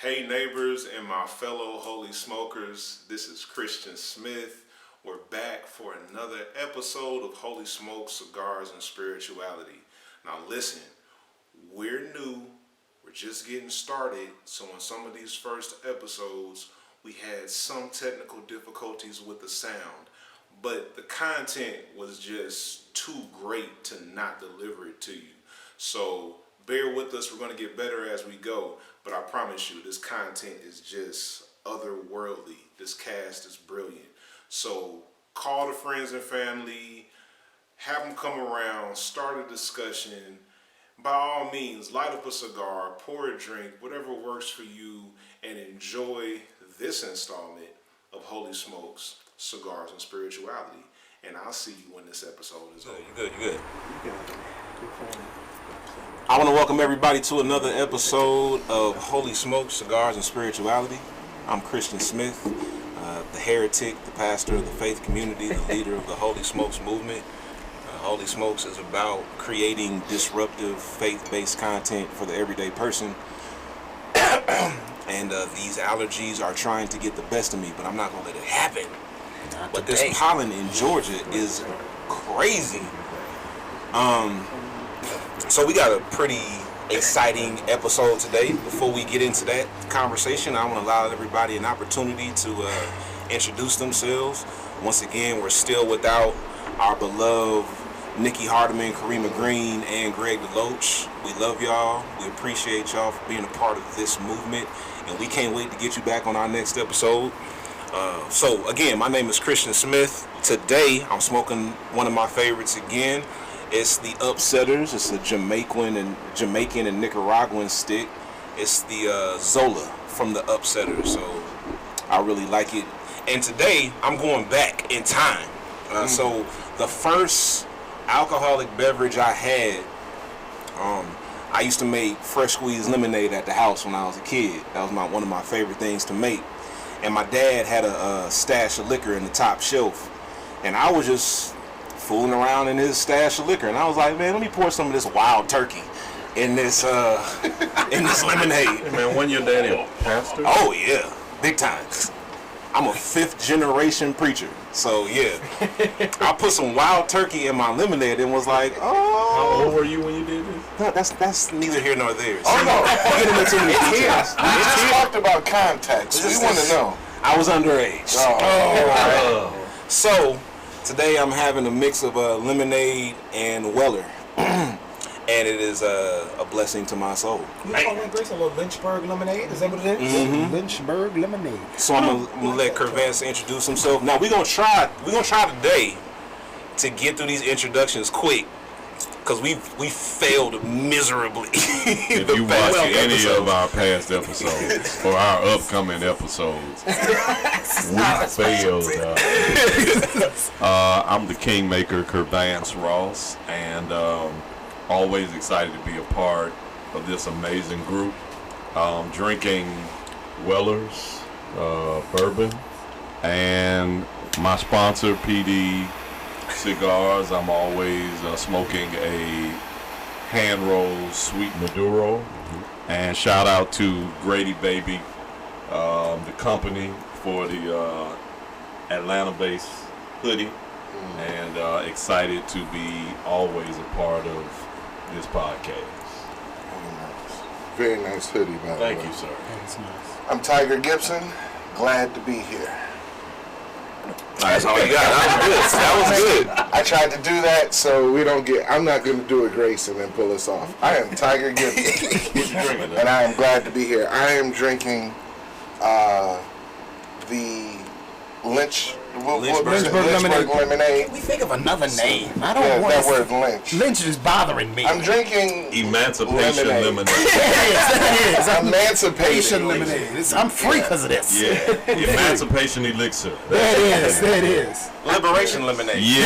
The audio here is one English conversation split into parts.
Hey neighbors and my fellow holy smokers, this is Christian Smith. We're back for another episode of Holy Smoke, Cigars, and Spirituality. Now listen, we're new, we're just getting started, so in some of these first episodes, we had some technical difficulties with the sound, but the content was just too great to not deliver it to you. So bear with us, we're going to get better as we go. But I promise you, this content is just otherworldly. This cast is brilliant. So call the friends and family, have them come around, start a discussion. By all means, light up a cigar, pour a drink, whatever works for you, and enjoy this installment of Holy Smokes, Cigars, and Spirituality. And I'll see you when this episode is over. You good. I want to welcome everybody to another episode of Holy Smoke, Cigars, and Spirituality. I'm Christian Smith, the heretic, the pastor of the faith community, the leader of the Holy Smokes movement. Holy Smokes is about creating disruptive, faith-based content for the everyday person. And these allergies are trying to get the best of me, but I'm not going to let it happen. But this pollen in Georgia is crazy. So we got a pretty exciting episode today. Before we get into that conversation, I want to allow everybody an opportunity to introduce themselves. Once again, we're still without our beloved Nikki Hardeman, Karima Green, and Greg DeLoach. We love y'all. We appreciate y'all for being a part of this movement, and we can't wait to get you back on our next episode. So again, my name is Christian Smith. Today, I'm smoking one of my favorites again. It's the Upsetters. It's a Jamaican and Nicaraguan stick. It's the Zola from the Upsetters. So I really like it. And today I'm going back in time. So the first alcoholic beverage I had, I used to make fresh squeezed lemonade at the house when I was a kid. That was one of my favorite things to make. And my dad had a stash of liquor in the top shelf, and I was just fooling around in his stash of liquor, and I was like, man, let me pour some of this wild turkey in this lemonade. Hey man, when your daddy a pastor? Oh yeah, big time. I'm a 5th generation preacher, so yeah. I put some wild turkey in my lemonade and was like, oh. How old were you when you did this? No, that's neither here nor there. Oh no, Getting into too many details. We just talked about context. We want to know. I was underage. Oh. So today I'm having a mix of lemonade and Weller, and it is a blessing to my soul. You call that Grace a little Lynchburg lemonade? Is that what it is? Mm-hmm. Lynchburg lemonade. So I'm gonna let Kervance introduce himself. Now we're gonna try today to get through these introductions quick, because we failed miserably. If you watch any of our past episodes or our upcoming episodes, we failed. I'm the Kingmaker, Kervance Ross, and always excited to be a part of this amazing group. Drinking Weller's bourbon, and my sponsor, PD Cigars. I'm always smoking a hand-rolled sweet Maduro. And shout out to Grady Baby, the company, for the Atlanta-based hoodie. And excited to be always a part of this podcast. Very nice hoodie, by the way. Thank you, sir. That's nice. I'm Tiger Gibson. Glad to be here. That's all you got. That was good. I tried to do that so we don't get. I'm not going to do a Grace and then pull us off. I am Tiger Gibson, What you drinking? and I am glad to be here. I am drinking the Lynchburg lemonade. We think of another name. I Yeah, don't want that word lynch. Lynch is bothering me. I'm drinking Emancipation lemonade. That is. Emancipation lemonade. I'm free because of this. Yeah, Emancipation elixir. That is. Liberation lemonade. Yeah.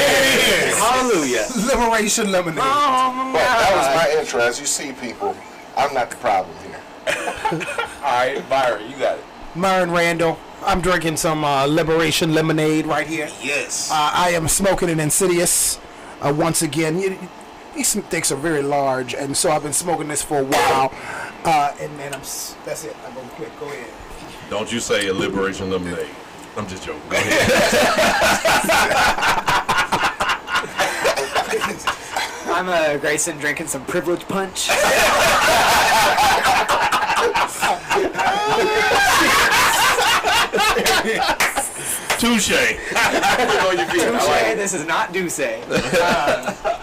Hallelujah. Liberation lemonade. But that was my intro. As you see, people, I'm not the problem here. All right, Byron, you got it. Myron Randall. I'm drinking some Liberation lemonade right here. Yes. I am smoking an Insidious. Once again, these sticks are very large, and so I've been smoking this for a while. And that's it. I'm gonna quit. Go ahead. Don't you say a liberation lemonade. I'm just joking. Go ahead. I'm Grayson drinking some privilege punch. Touche. Touche, this is not Duce.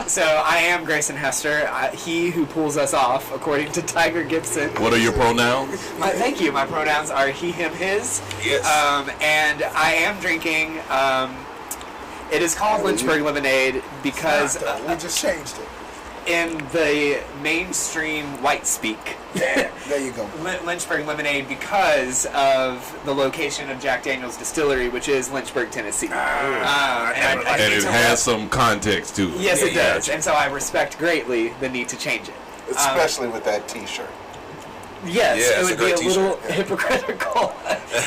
So I am Grayson Hester, he who pulls us off, according to Tiger Gibson. What are your pronouns? Thank you. My pronouns are he, him, his. Yes. And I am drinking. It is called Lynchburg Lemonade because We just changed it. in the mainstream white speak, There you go. Lynchburg Lemonade because of the location of Jack Daniel's distillery, which is Lynchburg, Tennessee. And I And need it to has some context to it. Yes, it does. And so I respect greatly the need to change it. Especially with that T-shirt. Yes, Yeah, it it's would a be a great little hypocritical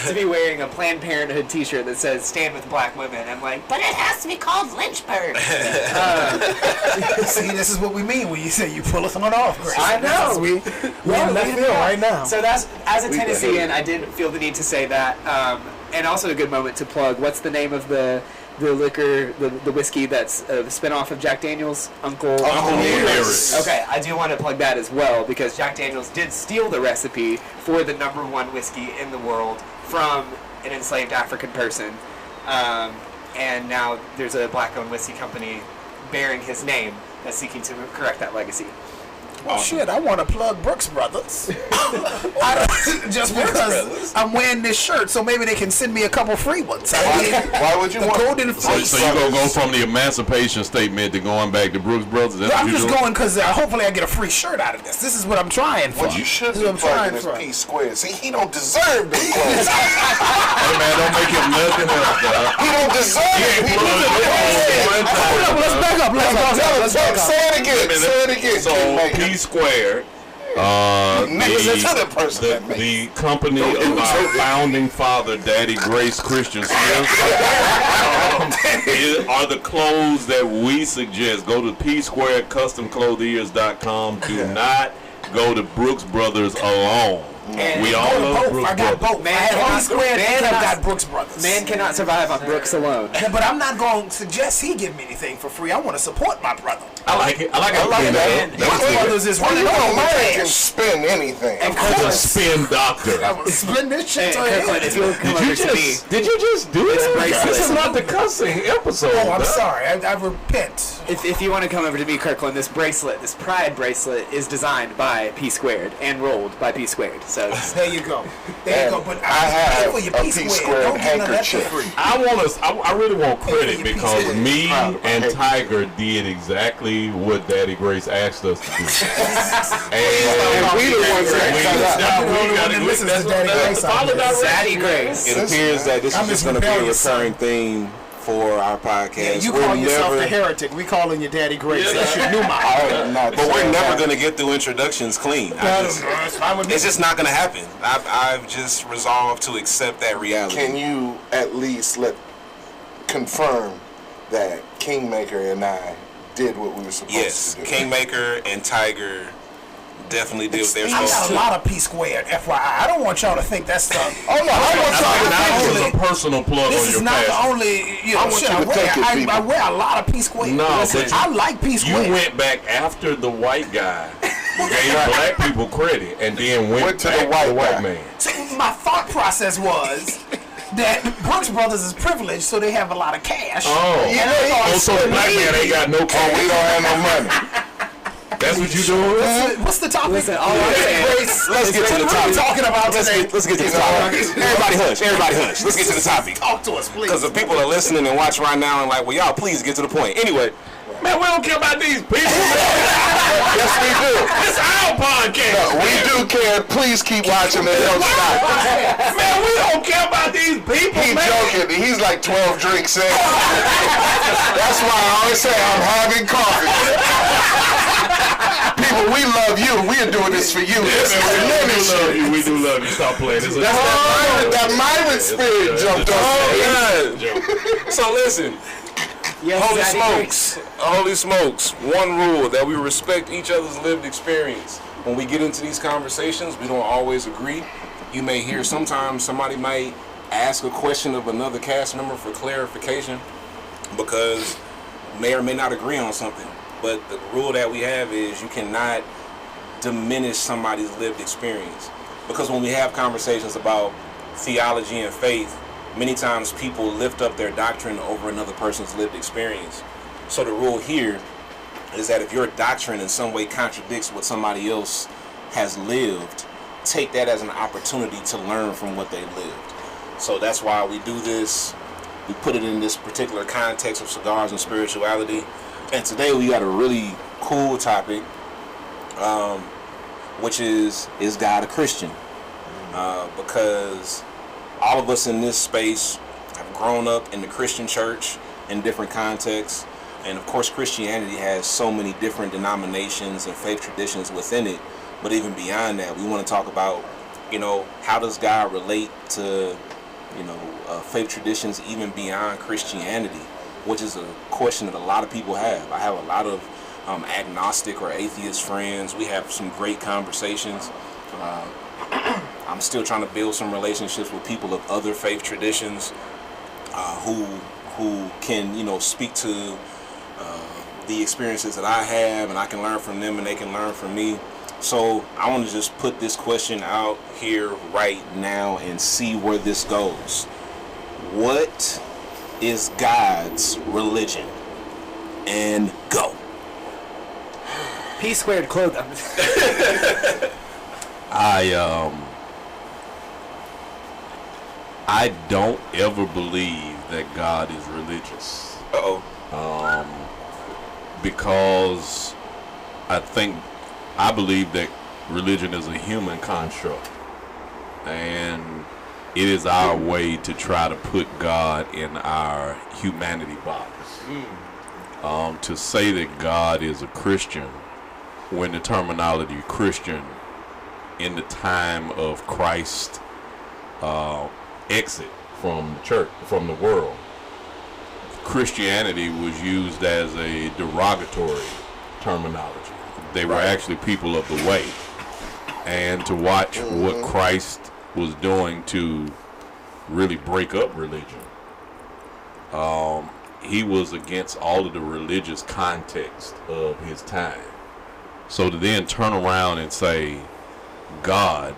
to be wearing a Planned Parenthood T-shirt that says "Stand with Black Women." I'm like, but it has to be called Lynchburg. See, this is what we mean when you say you pull us on off, Grayson. I know. We in left field right now. So that's, as a Tennessean, I did feel the need to say that, and also a good moment to plug. What's the name of the liquor, the whiskey that's a spinoff of Jack Daniel's? Uncle Nearest. Okay, I do want to plug that as well because Jack Daniel's did steal the recipe for the #1 whiskey in the world from an enslaved African person, and now there's a black-owned whiskey company bearing his name that's seeking to correct that legacy. Well, shit, I want to plug Brooks Brothers. Just because I'm wearing this shirt, so maybe they can send me a couple free ones. Why would you the want Golden Fleece. So you gonna go from the Emancipation Statement to going back to Brooks Brothers? That's I'm what you just doing? going because hopefully I get a free shirt out of this. This is what I'm trying for. What you should This be is what I'm plugging trying is for. P squared. See, he don't deserve the clothes. Hey man, don't make him nothing else, dog. He don't deserve it. He Hold up, let's back up. Let's back up. Say it again. Say it again. So P squared, Niggas to the person that made the company of our founding father, Daddy Grace Christian Smith, are the clothes that we suggest. Go to psquaredcustomclothiers.com. Do not go to Brooks Brothers alone. And We all love Brooks I got Brothers. both. Man I had cannot- Holy Square man and I cannot- got Brooks Brothers. Man cannot survive on Brooks alone. Yeah, but I'm not going to suggest he give me anything for free. I want to support my brother. I like it. I like it. that. Brooks Brothers is Well, one you of know, those man can cash. spend anything. Of As a course. spin doctor. I will spend this shit to Kirkland, if him. you'll come over to me. Did you just do It's it? bracelets. This is not the cussing episode. Oh, I'm dog. sorry. I repent. If you want to come over to me, Kirkland, this bracelet, this pride bracelet, is designed by P Squared and rolled by P Squared. So There you go. There you go. But I have for your a P P squared. squared Don't give none of that for handkerchief. free. I really want credit you because piece of me proud of my and head. Tiger did exactly what Daddy Grace asked us to do. And we the ones listens to Daddy Grace out there. Daddy Grace. It appears that this I'm is just his going to be a rebellious son. recurring theme for our podcast. Yeah, you We're call yourself never- the heretic. We calling you Daddy Grace. That's your new motto. I'm not But we're saying never that. going to get through introductions clean. It's just not going to happen. I've just resolved to accept that reality. Can you at least confirm that Kingmaker and I did what we were supposed Yes, to do? Kingmaker and Tiger definitely did what they were I supposed got to a do. lot of P squared, FYI. I don't want y'all to think that's the. Oh no, I want Now y'all to this is a personal plug This on is your not the passion. only, I want shit you I to wear. take it, I people. wear a lot of P squared. No, Listen, but I like P You squared. went back after the white guy, gave black people credit, and then went to back the to white the white guy. man. So my thought process was that Brooks Brothers is privileged, so they have a lot of cash. Oh, And I thought, so the black man ain't got no Oh, cash. we don't have no money. That's what you doing? What's the topic? Listen, all I'm saying, Let's get to the What are we topic. talking about today? Let's get to the topic. Everybody hush. Everybody hush. Let's get to the topic. Talk to us, please. Because the people are listening and watching right now and like, well, y'all please get to the point. Anyway, Man, we don't care about these people. Yes, we do. It's our podcast. No, we do care. Please keep watching and don't stop. Man, we don't care about these people, He's man. joking. He's like 12 drinks in. That's why I always say I'm having coffee. People, we love you. We are doing this for you. This is Man, we do ministry. love you. We do love you. Stop playing. It's a That Myron spirit jumped on. God. So listen, yes, holy Daddy smokes, holy smokes. One rule that we respect each other's lived experience. when we get into these conversations, we don't always agree. You may hear sometimes somebody might ask a question of another cast member for clarification because may or may not agree on something. But the rule that we have is you cannot diminish somebody's lived experience. Because when we have conversations about theology and faith, many times people lift up their doctrine over another person's lived experience. So the rule here is that if your doctrine in some way contradicts what somebody else has lived, take that as an opportunity to learn from what they lived. So that's why we do this. We put it in this particular context of cigars and spirituality. And today we got a really cool topic, which is God a Christian? Because all of us in this space have grown up in the Christian church in different contexts. And of course, Christianity has so many different denominations and faith traditions within it. But even beyond that, we want to talk about, how does God relate to, faith traditions even beyond Christianity, which is a question that a lot of people have. I have a lot of agnostic or atheist friends. We have some great conversations. I'm still trying to build some relationships with people of other faith traditions who can, speak to the experiences that I have, and I can learn from them and they can learn from me. So I want to just put this question out here right now and see where this goes. What is God's religion? And go. P squared clothing. I don't ever believe that God is religious. Because I believe that religion is a human construct, and it is our way to try to put God in our humanity box. To say that God is a Christian, when the terminology Christian in the time of Christ exit from the church, from the world, Christianity was used as a derogatory terminology. They were actually people of the way. And to watch what Christ was doing to really break up religion, he was against all of the religious context of his time. So to then turn around and say God,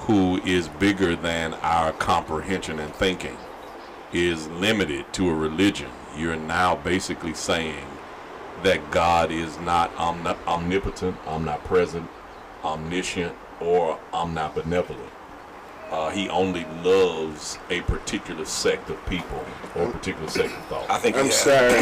who is bigger than our comprehension and thinking, is limited to a religion, you're now basically saying that God is not omnipotent, omnipresent, omniscient, or omnibenevolent. He only loves a particular sect of people or a particular sect of thought. I think I'm sorry.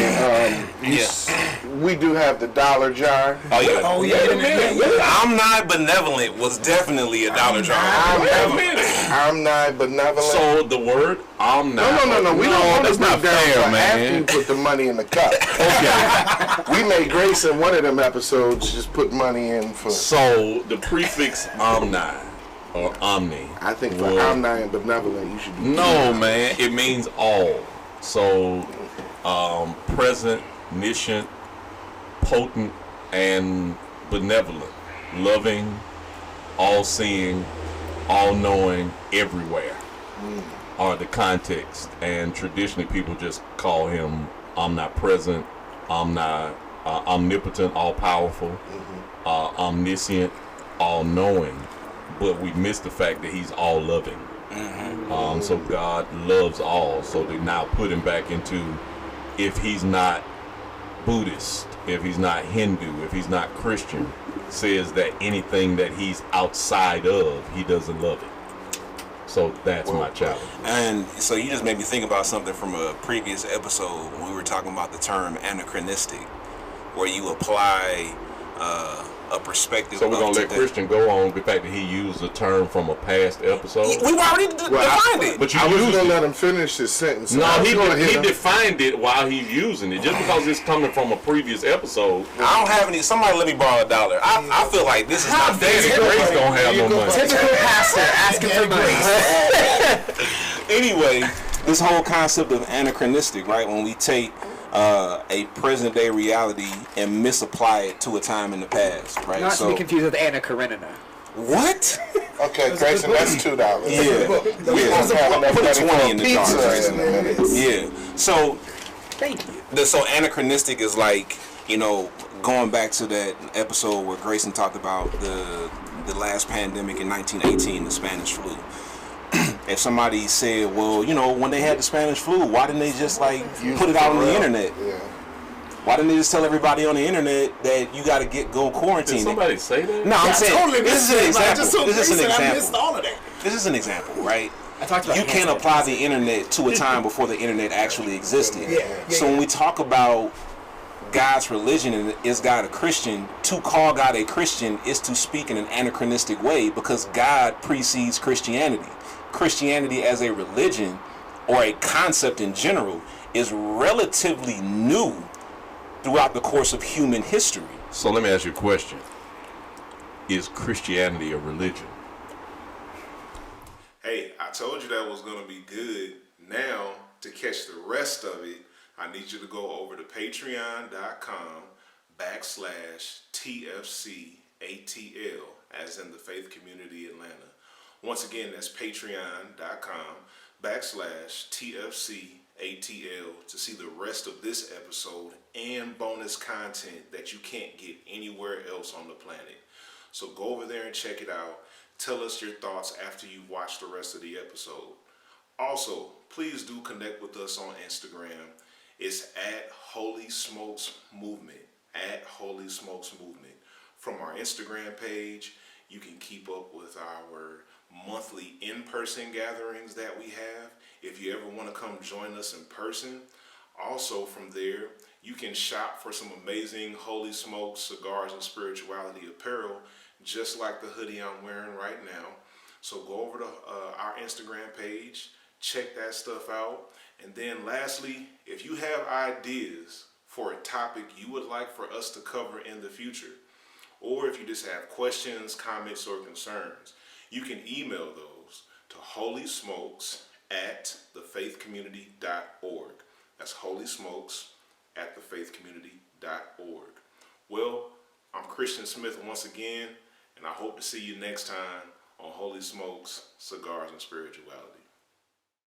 We do have the dollar jar. Oh yeah. I'm not benevolent was definitely a dollar jar. I'm not benevolent. So the word I'm not. No. We don't want that's to not down fair, for man. after you put the money in the cup. Okay. We made Grace in one of them episodes just put money in for. So the prefix omni or omni. I think for omni and benevolent, you should do. No, man. It means all. So present, omniscient, potent, and benevolent, loving, all-seeing, all-knowing, everywhere are the context. And traditionally, people just call him omnipresent, omnipotent, all-powerful, omniscient, all-knowing. But we miss the fact that he's all-loving. So God loves all. So they now put him back into, if he's not Buddhist, if he's not Hindu, if he's not Christian, says that anything that he's outside of, he doesn't love it. So that's my challenge. And so you just made me think about something from a previous episode when we were talking about the term anachronistic, where you apply a perspective. So we're going to let Christian go on the fact that he used a term from a past episode? We've already defined it. But I was used going to it. let him finish his sentence. No, he defined it while he's using it. Just because it's coming from a previous episode. I don't have any. Somebody let me borrow $1. I feel like this is not fair. Grace don't have no money. Typical pastor asking for money. Anyway, this whole concept of anachronistic, right? When we take a present day reality and misapply it to a time in the past, right? Not to be confused with Anna Karenina. What? Okay, Grayson, that's $2. Yeah. We won't have enough Put a money 20 for in the pizza jar, Grayson. in a minute. Yeah. So, Thank you. so anachronistic is like, you know, going back to that episode where Grayson talked about the last pandemic in 1918, the Spanish flu. If somebody said, well, you know, when they had the Spanish flu, why didn't they just like put it out on the internet? Yeah. Why didn't they just tell everybody on the internet that you got to go quarantine? Did somebody say that? No, I'm I saying totally this is missed an it. Like, example. just so This is an recent, I example. missed all of that. This is an example, right? I talked about You can't apply the internet to a time before the internet actually existed. So when we talk about God's religion and is God a Christian, to call God a Christian is to speak in an anachronistic way because God precedes Christianity. Christianity as a religion or a concept in general is relatively new throughout the course of human history. So let me ask you a question. Is Christianity a religion? Hey, I told you that was going to be good. Now, to catch the rest of it, I need you to go over to patreon.com/TFCATL, as in the Faith Community Atlanta. Once again, that's patreon.com/TFCATL to see the rest of this episode and bonus content that you can't get anywhere else on the planet. So go over there and check it out. Tell us your thoughts after you watch the rest of the episode. Also, please do connect with us on Instagram. It's at Holy Smokes Movement. At Holy Smokes Movement. From our Instagram page, you can keep up with our monthly in-person gatherings that we have. If you ever want to come join us in person, also from there, you can shop for some amazing Holy Smokes Cigars and Spirituality apparel, just like the hoodie I'm wearing right now. So go over to our Instagram page, check that stuff out. And then lastly, if you have ideas for a topic you would like for us to cover in the future, or if you just have questions, comments, or concerns, you can email those to holysmokes@thefaithcommunity.org. That's holysmokes@thefaithcommunity.org. Well, I'm Christian Smith once again, and I hope to see you next time on Holy Smokes, Cigars, and Spirituality.